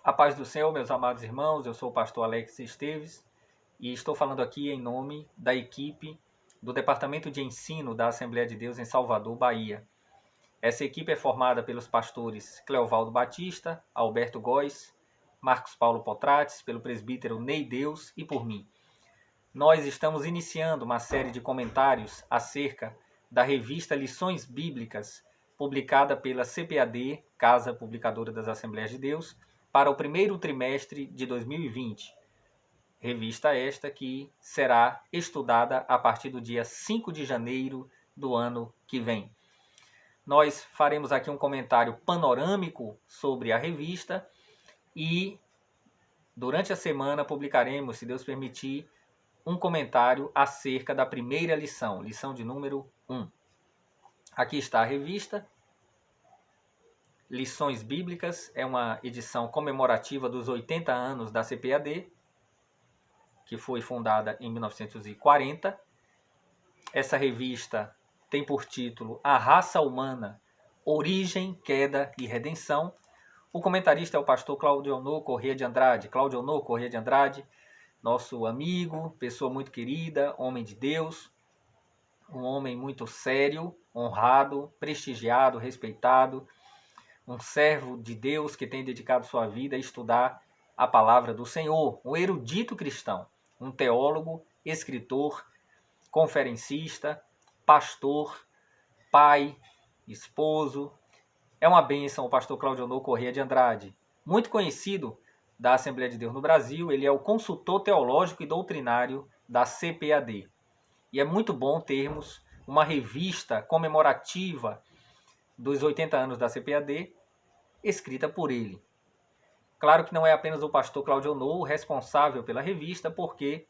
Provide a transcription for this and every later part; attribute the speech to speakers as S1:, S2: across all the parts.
S1: A paz do Senhor, meus amados irmãos, eu sou o pastor Alex Esteves e estou falando aqui em nome da equipe do Departamento de Ensino da Assembleia de Deus em Salvador, Bahia. Essa equipe é formada pelos pastores Cleovaldo Batista, Alberto Góes, Marcos Paulo Potrates, pelo presbítero Ney Deus e por mim. Nós estamos iniciando uma série de comentários acerca da revista Lições Bíblicas, publicada pela CPAD, Casa Publicadora das Assembleias de Deus, para o primeiro trimestre de 2020. Revista esta que será estudada a partir do dia 5 de janeiro do ano que vem. Nós faremos aqui um comentário panorâmico sobre a revista e durante a semana publicaremos, se Deus permitir, um comentário acerca da primeira lição, lição de número 1. Aqui está a revista. Lições Bíblicas é uma edição comemorativa dos 80 anos da CPAD, que foi fundada em 1940. Essa revista tem por título A Raça Humana, Origem, Queda e Redenção. O comentarista é o pastor Claudionor Corrêa de Andrade. Claudionor Corrêa de Andrade, nosso amigo, pessoa muito querida, homem de Deus, um homem muito sério, honrado, prestigiado, respeitado, um servo de Deus que tem dedicado sua vida a estudar a palavra do Senhor, um erudito cristão, um teólogo, escritor, conferencista, pastor, pai, esposo. É uma bênção o pastor Claudionor Corrêa de Andrade, muito conhecido da Assembleia de Deus no Brasil. Ele é o consultor teológico e doutrinário da CPAD. E é muito bom termos uma revista comemorativa dos 80 anos da CPAD, escrita por ele. Claro que não é apenas o pastor Claudionor o responsável pela revista, porque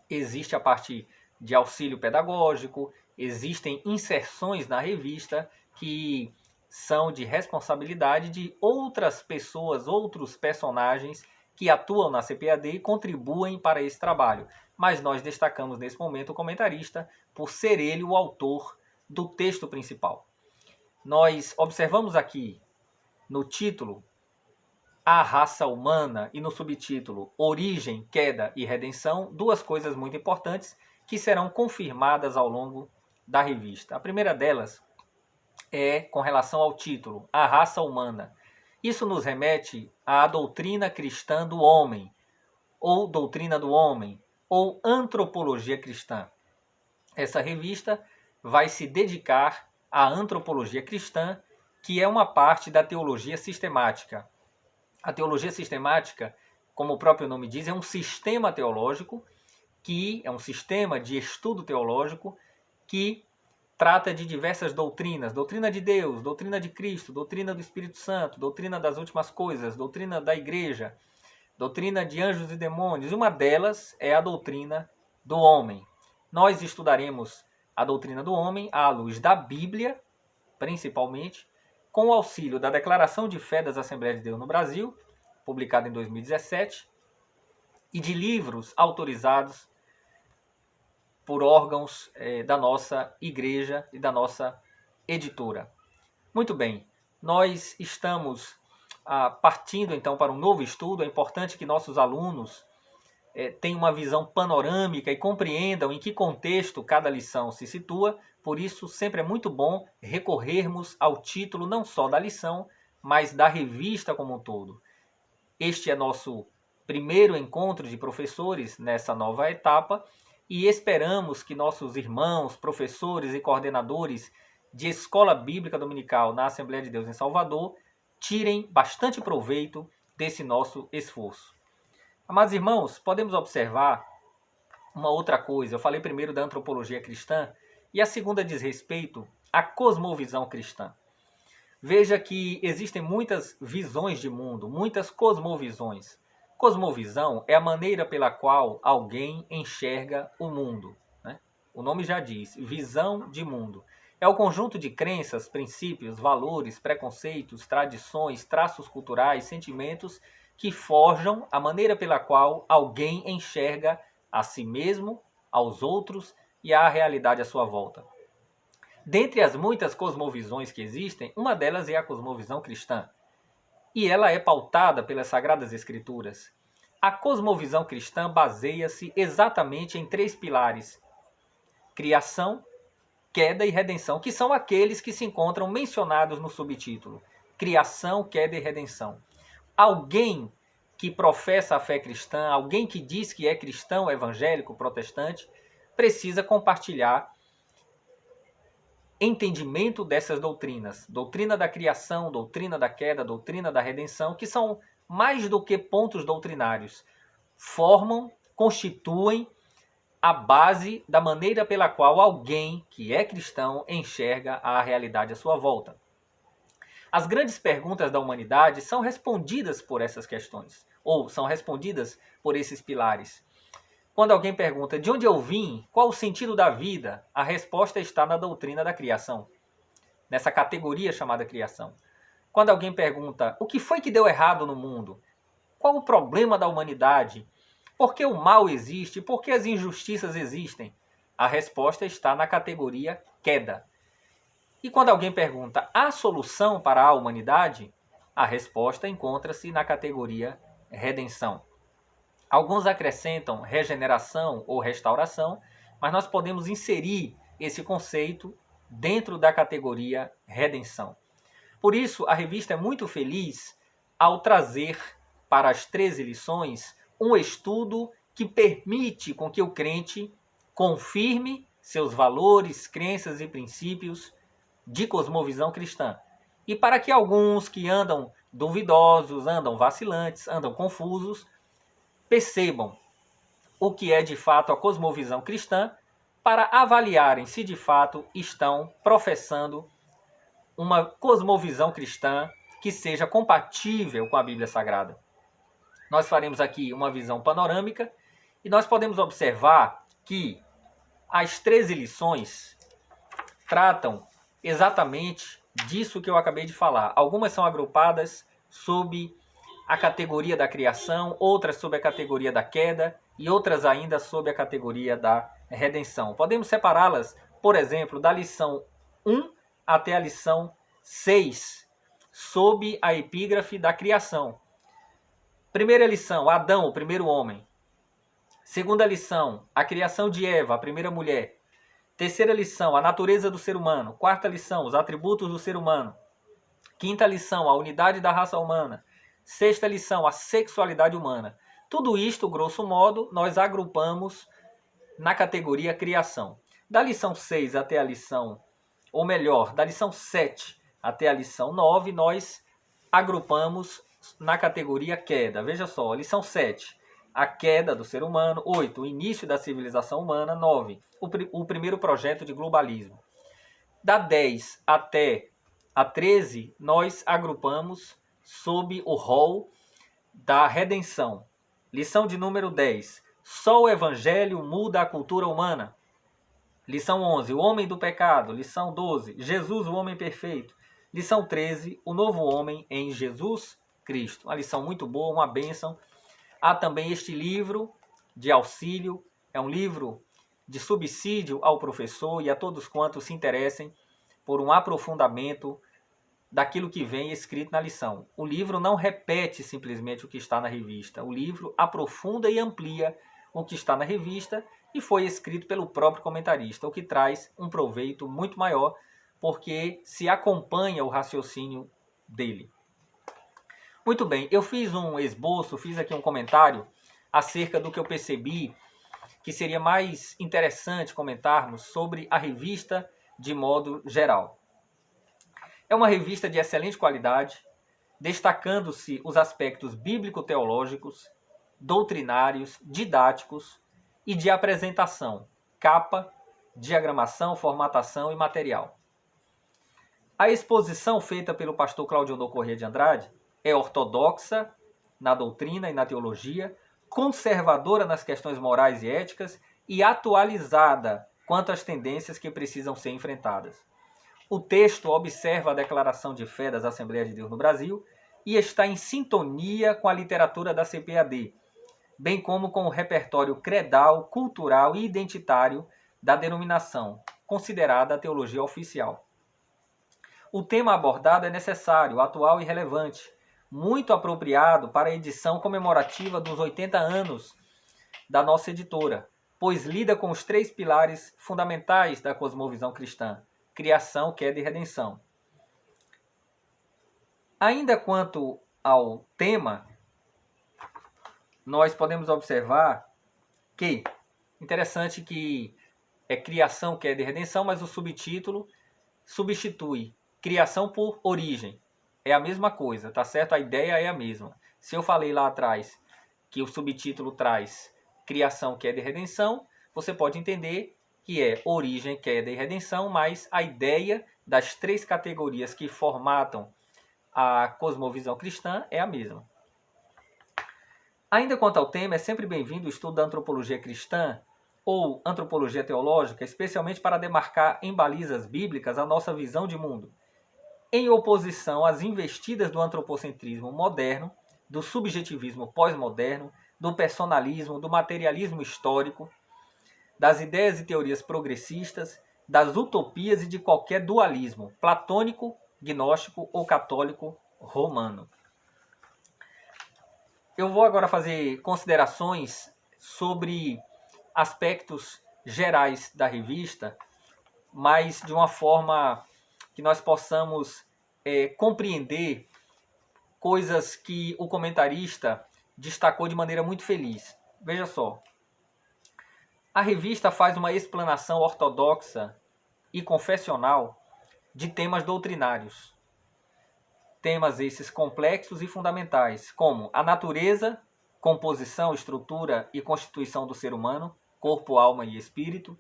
S1: existe a parte de auxílio pedagógico, existem inserções na revista que são de responsabilidade de outras pessoas, outros personagens que atuam na CPAD e contribuem para esse trabalho. Mas nós destacamos nesse momento o comentarista por ser ele o autor do texto principal. Nós observamos aqui no título A Raça Humana e no subtítulo Origem, Queda e Redenção, duas coisas muito importantes que serão confirmadas ao longo da revista. A primeira delas é com relação ao título, A Raça Humana. Isso nos remete à doutrina cristã do homem, ou doutrina do homem, ou antropologia cristã. Essa revista vai se dedicar à antropologia cristã, que é uma parte da teologia sistemática. A teologia sistemática, como o próprio nome diz, é um sistema teológico, que é um sistema de estudo teológico que trata de diversas doutrinas, doutrina de Deus, doutrina de Cristo, doutrina do Espírito Santo, doutrina das últimas coisas, doutrina da igreja, doutrina de anjos e demônios. Uma delas é a doutrina do homem. Nós estudaremos a doutrina do homem à luz da Bíblia, principalmente, com o auxílio da Declaração de Fé das Assembleias de Deus no Brasil, publicada em 2017, e de livros autorizados por órgãos da nossa igreja e da nossa editora. Muito bem, nós estamos partindo então para um novo estudo. É importante que nossos alunos tenham uma visão panorâmica e compreendam em que contexto cada lição se situa. Por isso, sempre é muito bom recorrermos ao título não só da lição, mas da revista como um todo. Este é nosso primeiro encontro de professores nessa nova etapa e esperamos que nossos irmãos, professores e coordenadores de Escola Bíblica Dominical na Assembleia de Deus em Salvador tirem bastante proveito desse nosso esforço. Amados irmãos, podemos observar uma outra coisa. Eu falei primeiro da antropologia cristã e a segunda diz respeito à cosmovisão cristã. Veja que existem muitas visões de mundo, muitas cosmovisões. Cosmovisão é a maneira pela qual alguém enxerga o mundo, né? O nome já diz, visão de mundo. É o conjunto de crenças, princípios, valores, preconceitos, tradições, traços culturais, sentimentos que forjam a maneira pela qual alguém enxerga a si mesmo, aos outros e a realidade à sua volta. Dentre as muitas cosmovisões que existem, uma delas é a cosmovisão cristã. e ela é pautada pelas Sagradas Escrituras. A cosmovisão cristã baseia-se exatamente em 3 pilares: criação, queda e redenção, que são aqueles que se encontram mencionados no subtítulo. Criação, queda e redenção. Alguém que professa a fé cristã, alguém que diz que é cristão, evangélico, protestante, precisa compartilhar entendimento dessas doutrinas. Doutrina da criação, doutrina da queda, doutrina da redenção, que são mais do que pontos doutrinários. Formam, constituem a base da maneira pela qual alguém que é cristão enxerga a realidade à sua volta. As grandes perguntas da humanidade são respondidas por essas questões, ou são respondidas por esses pilares. Quando alguém pergunta de onde eu vim, qual o sentido da vida, a resposta está na doutrina da criação, nessa categoria chamada criação. Quando alguém pergunta o que foi que deu errado no mundo, qual o problema da humanidade, por que o mal existe, por que as injustiças existem, a resposta está na categoria queda. E quando alguém pergunta há solução para a humanidade, a resposta encontra-se na categoria redenção. Alguns acrescentam regeneração ou restauração, mas nós podemos inserir esse conceito dentro da categoria redenção. Por isso, a revista é muito feliz ao trazer para as 13 lições um estudo que permite com que o crente confirme seus valores, crenças e princípios de cosmovisão cristã. E para que alguns que andam duvidosos, andam vacilantes, andam confusos, percebam o que é de fato a cosmovisão cristã, para avaliarem se de fato estão professando uma cosmovisão cristã que seja compatível com a Bíblia Sagrada. Nós faremos aqui uma visão panorâmica e nós podemos observar que as 13 lições tratam exatamente disso que eu acabei de falar. Algumas são agrupadas sob a categoria da criação, outras sob a categoria da queda e outras ainda sob a categoria da redenção. Podemos separá-las, por exemplo, da lição 1 até a lição 6, sob a epígrafe da criação. Primeira lição, Adão, o primeiro homem. Segunda lição, a criação de Eva, a primeira mulher. Terceira lição, a natureza do ser humano. Quarta lição, os atributos do ser humano. Quinta lição, a unidade da raça humana. Sexta lição, a sexualidade humana. Tudo isto, grosso modo, nós agrupamos na categoria criação. Da lição 6 até a lição, ou melhor, da lição 7 até a lição 9, nós agrupamos na categoria queda. Veja só, lição 7, a queda do ser humano. 8, o início da civilização humana. 9, o primeiro projeto de globalismo. Da 10 até a 13, nós agrupamos sob o rol da redenção. Lição de número 10, só o evangelho muda a cultura humana. Lição 11, o homem do pecado. Lição 12, Jesus, o homem perfeito. Lição 13, o novo homem em Jesus Cristo. Uma lição muito boa, uma bênção. Há também este livro de auxílio, é um livro de subsídio ao professor e a todos quantos se interessem por um aprofundamento daquilo que vem escrito na lição. O livro não repete simplesmente o que está na revista. O livro aprofunda e amplia o que está na revista e foi escrito pelo próprio comentarista, o que traz um proveito muito maior, porque se acompanha o raciocínio dele. Muito bem, eu fiz um esboço, fiz aqui um comentário acerca do que eu percebi que seria mais interessante comentarmos sobre a revista de modo geral. É uma revista de excelente qualidade, destacando-se os aspectos bíblico-teológicos, doutrinários, didáticos e de apresentação, capa, diagramação, formatação e material. A exposição feita pelo pastor Claudio Corrêa de Andrade é ortodoxa na doutrina e na teologia, conservadora nas questões morais e éticas e atualizada quanto às tendências que precisam ser enfrentadas. O texto observa a declaração de fé das Assembleias de Deus no Brasil e está em sintonia com a literatura da CPAD, bem como com o repertório credal, cultural e identitário da denominação, considerada a teologia oficial. O tema abordado é necessário, atual e relevante, muito apropriado para a edição comemorativa dos 80 anos da nossa editora, pois lida com os 3 pilares fundamentais da cosmovisão cristã: criação, queda e redenção. Ainda quanto ao tema, nós podemos observar que, interessante que é criação, queda e redenção, mas o subtítulo substitui criação por origem. É a mesma coisa, tá certo? A ideia é a mesma. Se eu falei lá atrás que o subtítulo traz criação, queda e redenção, você pode entender que é origem, queda e redenção, mas a ideia das 3 categorias que formatam a cosmovisão cristã é a mesma. Ainda quanto ao tema, é sempre bem-vindo o estudo da antropologia cristã ou antropologia teológica, especialmente para demarcar em balizas bíblicas a nossa visão de mundo, em oposição às investidas do antropocentrismo moderno, do subjetivismo pós-moderno, do personalismo, do materialismo histórico, das ideias e teorias progressistas, das utopias e de qualquer dualismo platônico, gnóstico ou católico romano. Eu vou agora fazer considerações sobre aspectos gerais da revista, mas de uma forma que nós possamos compreender coisas que o comentarista destacou de maneira muito feliz. Veja só, a revista faz uma explanação ortodoxa e confessional de temas doutrinários. Temas esses complexos e fundamentais, como a natureza, composição, estrutura e constituição do ser humano, corpo, alma e espírito,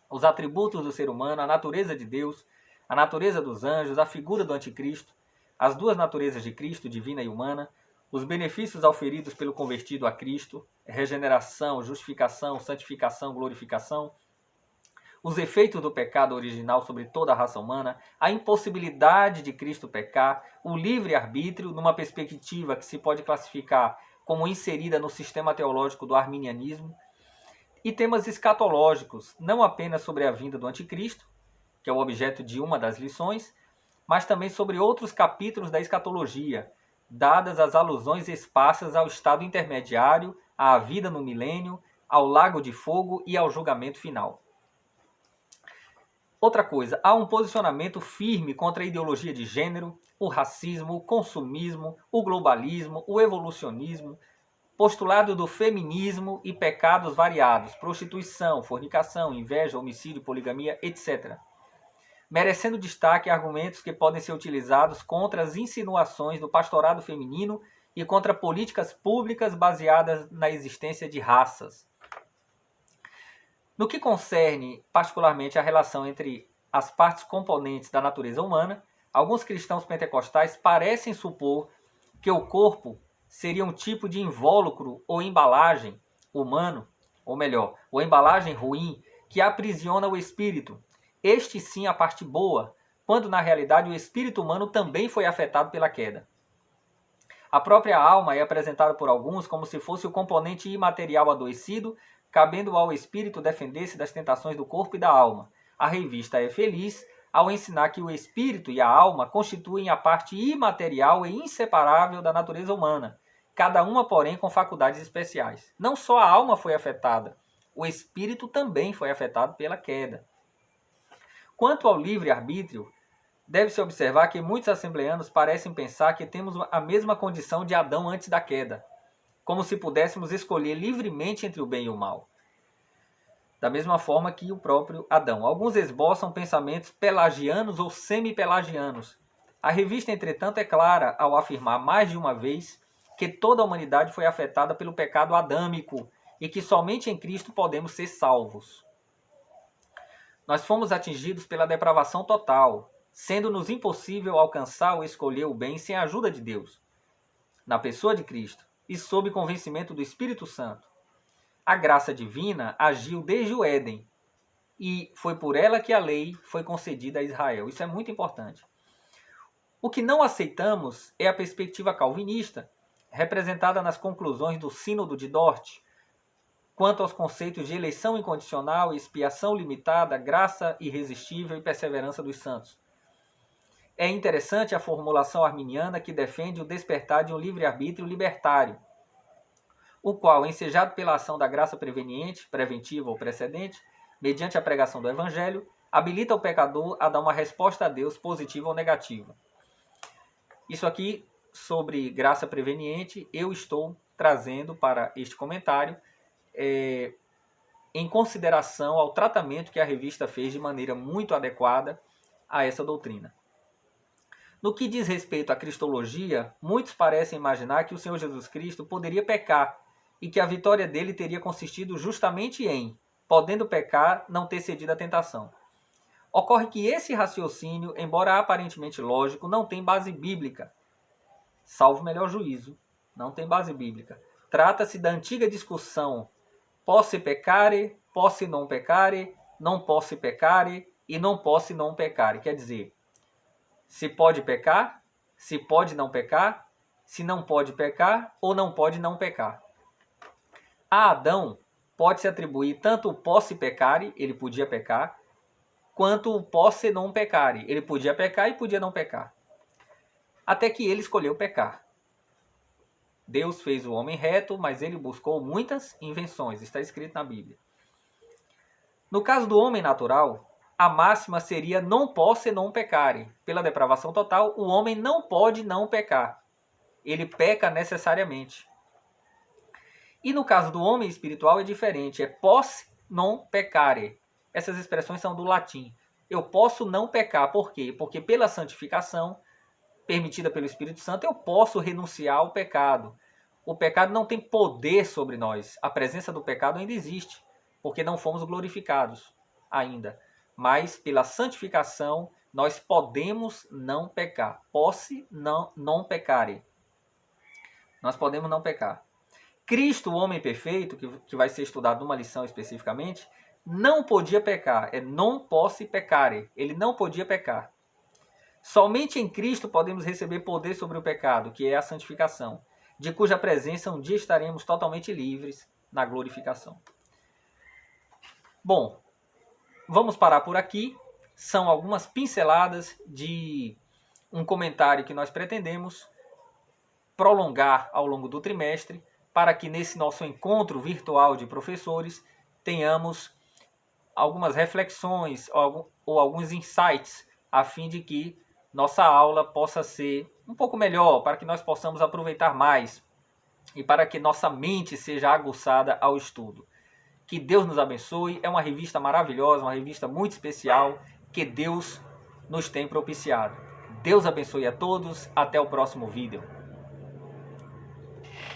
S1: os atributos do ser humano, a natureza de Deus, a natureza dos anjos, a figura do anticristo, as 2 naturezas de Cristo, divina e humana, os benefícios auferidos pelo convertido a Cristo, regeneração, justificação, santificação, glorificação, os efeitos do pecado original sobre toda a raça humana, a impossibilidade de Cristo pecar, o livre-arbítrio, numa perspectiva que se pode classificar como inserida no sistema teológico do arminianismo, e temas escatológicos, não apenas sobre a vinda do anticristo, que é o objeto de uma das lições, mas também sobre outros capítulos da escatologia, dadas as alusões esparsas ao estado intermediário, à vida no milênio, ao lago de fogo e ao julgamento final. Outra coisa, há um posicionamento firme contra a ideologia de gênero, o racismo, o consumismo, o globalismo, o evolucionismo, postulado do feminismo e pecados variados, prostituição, fornicação, inveja, homicídio, poligamia, etc. Merecendo destaque argumentos que podem ser utilizados contra as insinuações do pastorado feminino e contra políticas públicas baseadas na existência de raças. No que concerne particularmente a relação entre as partes componentes da natureza humana, alguns cristãos pentecostais parecem supor que o corpo seria um tipo de invólucro ou embalagem humano, ou melhor, ou embalagem ruim, que aprisiona o espírito. Este sim a parte boa, quando na realidade o espírito humano também foi afetado pela queda. A própria alma é apresentada por alguns como se fosse o componente imaterial adoecido, cabendo ao espírito defender-se das tentações do corpo e da alma. A revista é feliz ao ensinar que o espírito e a alma constituem a parte imaterial e inseparável da natureza humana, cada uma, porém, com faculdades especiais. Não só a alma foi afetada, o espírito também foi afetado pela queda. Quanto ao livre-arbítrio, deve-se observar que muitos assembleanos parecem pensar que temos a mesma condição de Adão antes da queda, como se pudéssemos escolher livremente entre o bem e o mal. Da mesma forma que o próprio Adão. Alguns esboçam pensamentos pelagianos ou semi-pelagianos. A revista, entretanto, é clara ao afirmar mais de uma vez que toda a humanidade foi afetada pelo pecado adâmico e que somente em Cristo podemos ser salvos. Nós fomos atingidos pela depravação total, sendo-nos impossível alcançar ou escolher o bem sem a ajuda de Deus, na pessoa de Cristo, e sob convencimento do Espírito Santo. A graça divina agiu desde o Éden, e foi por ela que a lei foi concedida a Israel. Isso é muito importante. O que não aceitamos é a perspectiva calvinista, representada nas conclusões do Sínodo de Dort, quanto aos conceitos de eleição incondicional, expiação limitada, graça irresistível e perseverança dos santos. É interessante a formulação arminiana que defende o despertar de um livre-arbítrio libertário, o qual, ensejado pela ação da graça preveniente, preventiva ou precedente, mediante a pregação do Evangelho, habilita o pecador a dar uma resposta a Deus positiva ou negativa. Isso aqui, sobre graça preveniente, eu estou trazendo para este comentário em consideração ao tratamento que a revista fez de maneira muito adequada a essa doutrina. No que diz respeito à cristologia, muitos parecem imaginar que o Senhor Jesus Cristo poderia pecar e que a vitória dele teria consistido justamente em, podendo pecar, não ter cedido à tentação. Ocorre que esse raciocínio, embora aparentemente lógico, não tem base bíblica. Salvo melhor juízo, não tem base bíblica. Trata-se da antiga discussão posse peccare, posse non peccare, não posse peccare e não posse non peccare. Quer dizer, se pode pecar, se pode não pecar, se não pode pecar ou não pode não pecar. A Adão pode-se atribuir tanto o posse peccare, ele podia pecar, quanto o posse non peccare, ele podia pecar e podia não pecar. Até que ele escolheu pecar. Deus fez o homem reto, mas ele buscou muitas invenções, está escrito na Bíblia. No caso do homem natural, a máxima seria non posse non peccare. Pela depravação total, o homem não pode não pecar. Ele peca necessariamente. E no caso do homem espiritual é diferente, é posse non peccare. Essas expressões são do latim. Eu posso não pecar, por quê? Porque pela santificação permitida pelo Espírito Santo, eu posso renunciar ao pecado. O pecado não tem poder sobre nós. A presença do pecado ainda existe, porque não fomos glorificados ainda. Mas pela santificação, nós podemos não pecar. Posse non peccare. Nós podemos não pecar. Cristo, o homem perfeito, que vai ser estudado numa lição especificamente, não podia pecar. É non posse peccare. Ele não podia pecar. Somente em Cristo podemos receber poder sobre o pecado, que é a santificação, de cuja presença um dia estaremos totalmente livres na glorificação. Bom, vamos parar por aqui. São algumas pinceladas de um comentário que nós pretendemos prolongar ao longo do trimestre, para que nesse nosso encontro virtual de professores tenhamos algumas reflexões ou alguns insights, a fim de que nossa aula possa ser um pouco melhor, para que nós possamos aproveitar mais e para que nossa mente seja aguçada ao estudo. Que Deus nos abençoe. É uma revista maravilhosa, uma revista muito especial que Deus nos tem propiciado. Deus abençoe a todos. Até o próximo vídeo.